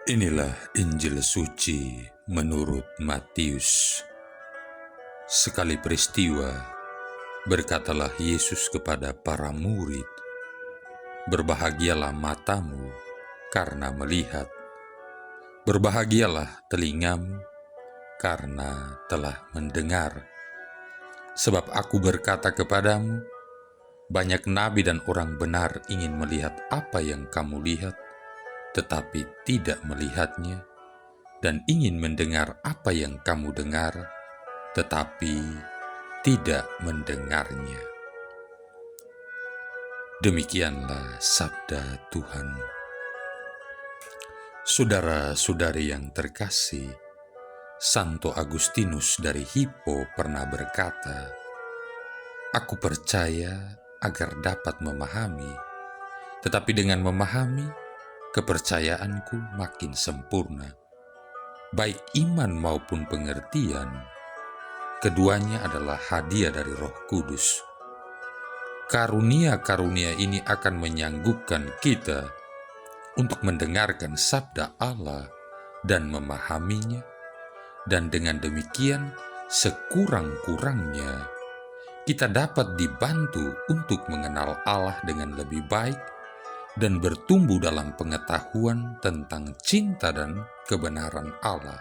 Inilah Injil suci menurut Matius. Sekali peristiwa, berkatalah Yesus kepada para murid, "Berbahagialah matamu karena melihat, berbahagialah telingamu karena telah mendengar. Sebab aku berkata kepadamu, banyak nabi dan orang benar ingin melihat apa yang kamu lihat, tetapi tidak melihatnya, dan ingin mendengar apa yang kamu dengar, tetapi tidak mendengarnya." Demikianlah sabda Tuhan. Saudara-saudari yang terkasih, Santo Agustinus dari Hippo pernah berkata, "Aku percaya agar dapat memahami, tetapi dengan memahami, kepercayaanku makin sempurna. Baik iman maupun pengertian, keduanya adalah hadiah dari Roh Kudus. Karunia-karunia ini akan menyanggupkan kita untuk mendengarkan sabda Allah dan memahaminya, dan dengan demikian sekurang-kurangnya kita dapat dibantu untuk mengenal Allah dengan lebih baik dan bertumbuh dalam pengetahuan tentang cinta dan kebenaran Allah."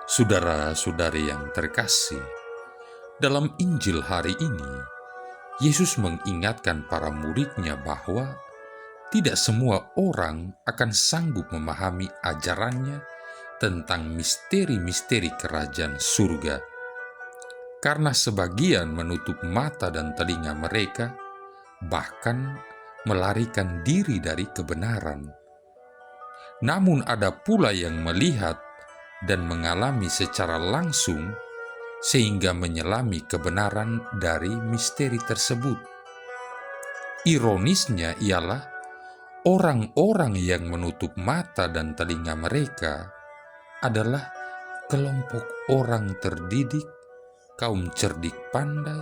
Saudara-saudari yang terkasih, dalam Injil hari ini, Yesus mengingatkan para muridnya bahwa tidak semua orang akan sanggup memahami ajarannya tentang misteri-misteri kerajaan surga, karena sebagian menutup mata dan telinga mereka, bahkan melarikan diri dari kebenaran. Namun ada pula yang melihat dan mengalami secara langsung sehingga menyelami kebenaran dari misteri tersebut. Ironisnya ialah orang-orang yang menutup mata dan telinga mereka adalah kelompok orang terdidik, kaum cerdik pandai,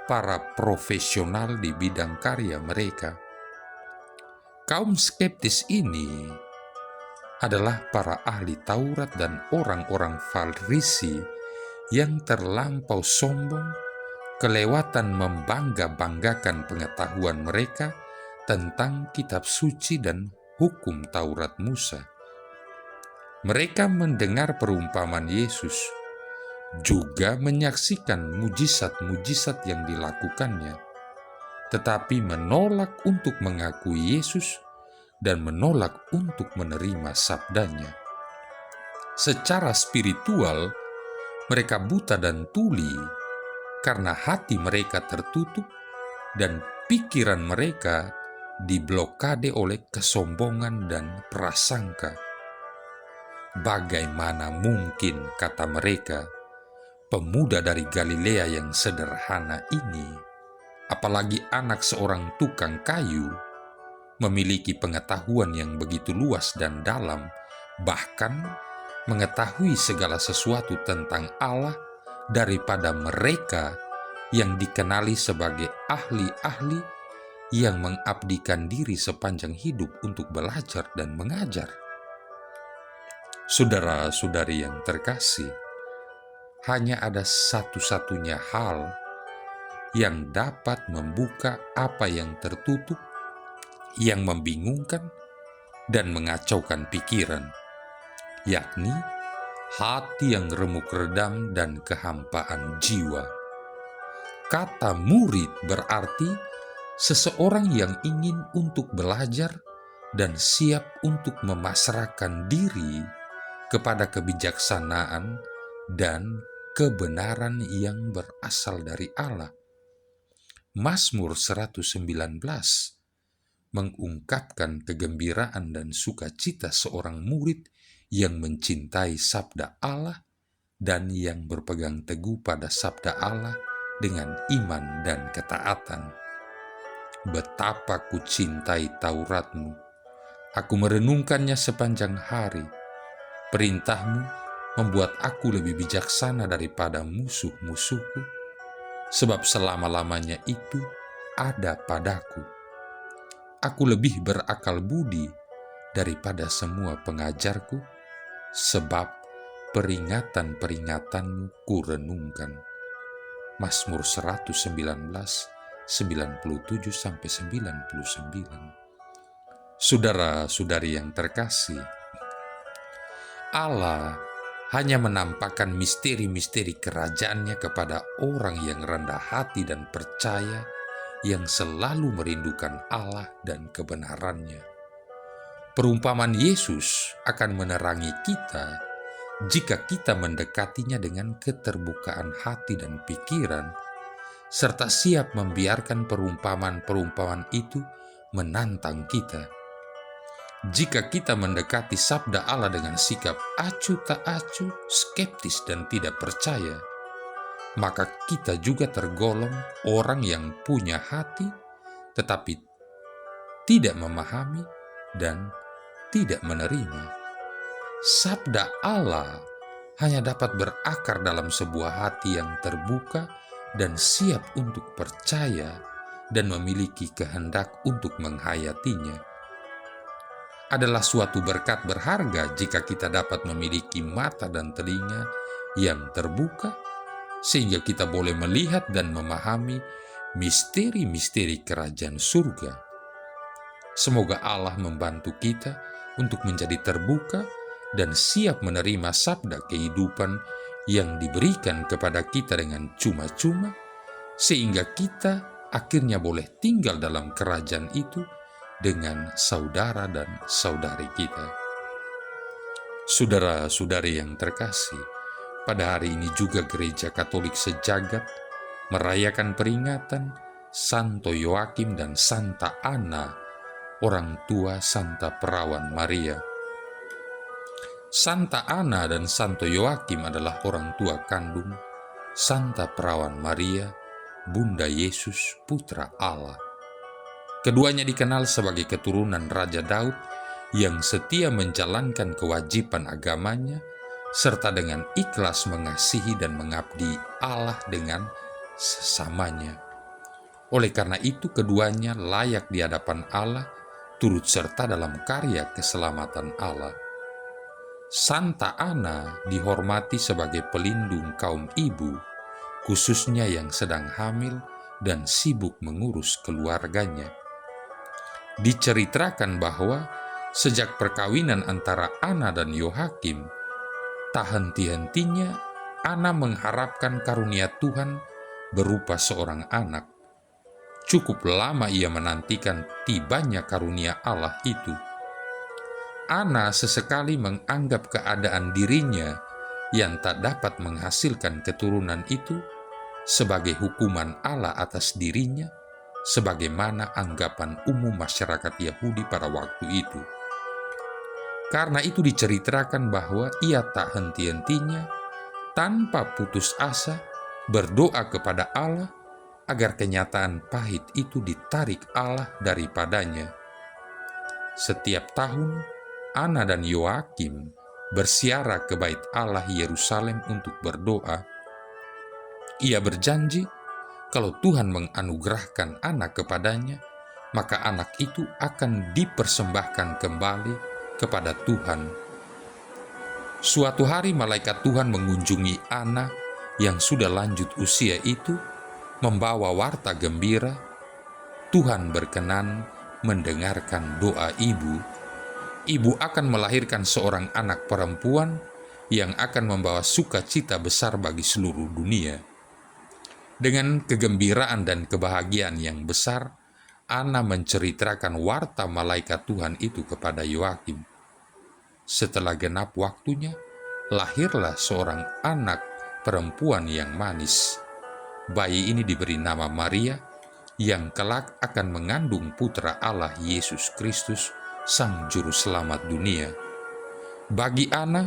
para profesional di bidang karya mereka. Kaum skeptis ini adalah para ahli Taurat dan orang-orang Farisi yang terlampau sombong, kelewatan membangga-banggakan pengetahuan mereka tentang kitab suci dan hukum Taurat Musa. Mereka mendengar perumpamaan Yesus, juga menyaksikan mujizat-mujizat yang dilakukannya, tetapi menolak untuk mengakui Yesus dan menolak untuk menerima sabdanya. Secara spiritual, mereka buta dan tuli karena hati mereka tertutup dan pikiran mereka diblokade oleh kesombongan dan prasangka. Bagaimana mungkin, kata mereka, pemuda dari Galilea yang sederhana ini, apalagi anak seorang tukang kayu, memiliki pengetahuan yang begitu luas dan dalam, bahkan mengetahui segala sesuatu tentang Allah daripada mereka yang dikenali sebagai ahli-ahli yang mengabdikan diri sepanjang hidup untuk belajar dan mengajar. Saudara-saudari yang terkasih, hanya ada satu-satunya hal yang dapat membuka apa yang tertutup, yang membingungkan dan mengacaukan pikiran, yakni hati yang remuk redam dan kehampaan jiwa. Kata murid berarti seseorang yang ingin untuk belajar dan siap untuk memasrahkan diri kepada kebijaksanaan dan kebenaran yang berasal dari Allah. Mazmur 119 mengungkapkan kegembiraan dan sukacita seorang murid yang mencintai sabda Allah dan yang berpegang teguh pada sabda Allah dengan iman dan ketaatan. "Betapa ku cintai Tauratmu, aku merenungkannya sepanjang hari. Perintahmu membuat aku lebih bijaksana daripada musuh-musuhku, sebab selama-lamanya itu ada padaku. Aku lebih berakal budi daripada semua pengajarku, sebab peringatan-peringatanmu kurenungkan. Mazmur 119, 97-99. Saudara-saudari yang terkasih, Allah hanya menampakkan misteri-misteri kerajaannya kepada orang yang rendah hati dan percaya, yang selalu merindukan Allah dan kebenarannya. Perumpamaan Yesus akan menerangi kita jika kita mendekatinya dengan keterbukaan hati dan pikiran, serta siap membiarkan perumpamaan-perumpamaan itu menantang kita. Jika kita mendekati sabda Allah dengan sikap acuh tak acuh, skeptis dan tidak percaya, maka kita juga tergolong orang yang punya hati tetapi tidak memahami dan tidak menerima. Sabda Allah hanya dapat berakar dalam sebuah hati yang terbuka dan siap untuk percaya dan memiliki kehendak untuk menghayatinya. Adalah suatu berkat berharga jika kita dapat memiliki mata dan telinga yang terbuka, sehingga kita boleh melihat dan memahami misteri-misteri kerajaan surga. Semoga Allah membantu kita untuk menjadi terbuka dan siap menerima sabda kehidupan yang diberikan kepada kita dengan cuma-cuma, sehingga kita akhirnya boleh tinggal dalam kerajaan itu dengan saudara dan saudari kita. Saudara-saudari yang terkasih, pada hari ini juga Gereja Katolik sejagat merayakan peringatan Santo Yoakim dan Santa Ana, orang tua Santa Perawan Maria. Santa Ana dan Santo Yoakim adalah orang tua kandung Santa Perawan Maria, Bunda Yesus, Putra Allah. Keduanya dikenal sebagai keturunan Raja Daud yang setia menjalankan kewajiban agamanya serta dengan ikhlas mengasihi dan mengabdi Allah dengan sesamanya. Oleh karena itu, keduanya layak di hadapan Allah turut serta dalam karya keselamatan Allah. Santa Ana dihormati sebagai pelindung kaum ibu, khususnya yang sedang hamil dan sibuk mengurus keluarganya. Diceritakan bahwa sejak perkawinan antara Ana dan Yoakim, tak henti-hentinya Ana mengharapkan karunia Tuhan berupa seorang anak. Cukup lama ia menantikan tibanya karunia Allah itu. Ana sesekali menganggap keadaan dirinya yang tak dapat menghasilkan keturunan itu sebagai hukuman Allah atas dirinya, sebagaimana anggapan umum masyarakat Yahudi pada waktu itu. Karena itu diceritakan bahwa ia tak henti-hentinya, tanpa putus asa, berdoa kepada Allah agar kenyataan pahit itu ditarik Allah daripadanya. Setiap tahun, Ana dan Yoakim bersiara ke Bait Allah Yerusalem untuk berdoa. Ia berjanji, kalau Tuhan menganugerahkan anak kepadanya, maka anak itu akan dipersembahkan kembali kepada Tuhan. Suatu hari malaikat Tuhan mengunjungi Ana yang sudah lanjut usia itu, membawa warta gembira. Tuhan berkenan mendengarkan doa ibu. Ibu akan melahirkan seorang anak perempuan yang akan membawa sukacita besar bagi seluruh dunia. Dengan kegembiraan dan kebahagiaan yang besar, Ana menceritakan warta malaikat Tuhan itu kepada Yoakim. Setelah genap waktunya, lahirlah seorang anak perempuan yang manis. Bayi ini diberi nama Maria, yang kelak akan mengandung putra Allah Yesus Kristus, Sang Juru Selamat dunia. Bagi Ana,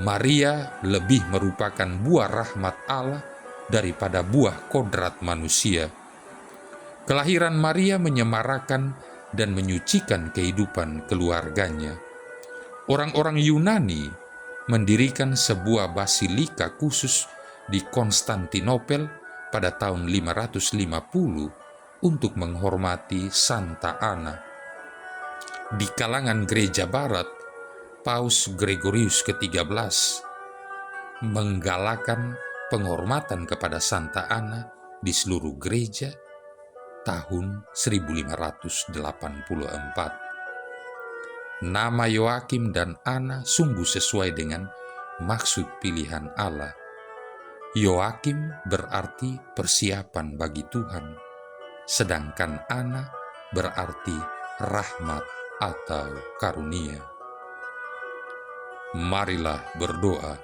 Maria lebih merupakan buah rahmat Allah daripada buah kodrat manusia. Kelahiran Maria menyemarakan dan menyucikan kehidupan keluarganya. Orang-orang Yunani mendirikan sebuah basilika khusus di Konstantinopel pada tahun 550 untuk menghormati Santa Ana. Di kalangan gereja barat, Paus Gregorius ke-13 menggalakkan penghormatan kepada Santa Ana di seluruh gereja tahun 1584. Nama Yoakim dan Ana sungguh sesuai dengan maksud pilihan Allah. Yoakim berarti persiapan bagi Tuhan, sedangkan Ana berarti rahmat atau karunia. Marilah berdoa.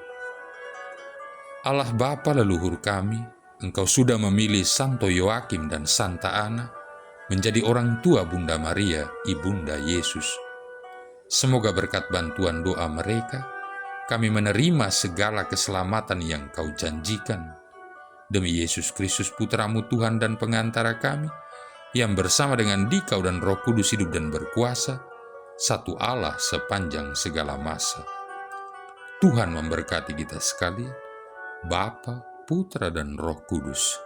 Allah Bapa leluhur kami, Engkau sudah memilih Santo Yoakim dan Santa Ana menjadi orang tua Bunda Maria, Ibunda Yesus. Semoga berkat bantuan doa mereka, kami menerima segala keselamatan yang Kau janjikan. Demi Yesus Kristus Putramu Tuhan dan pengantara kami, yang bersama dengan Dikau dan Roh Kudus hidup dan berkuasa, satu Allah sepanjang segala masa. Tuhan memberkati kita sekalian, Bapa, Putra, dan Roh Kudus.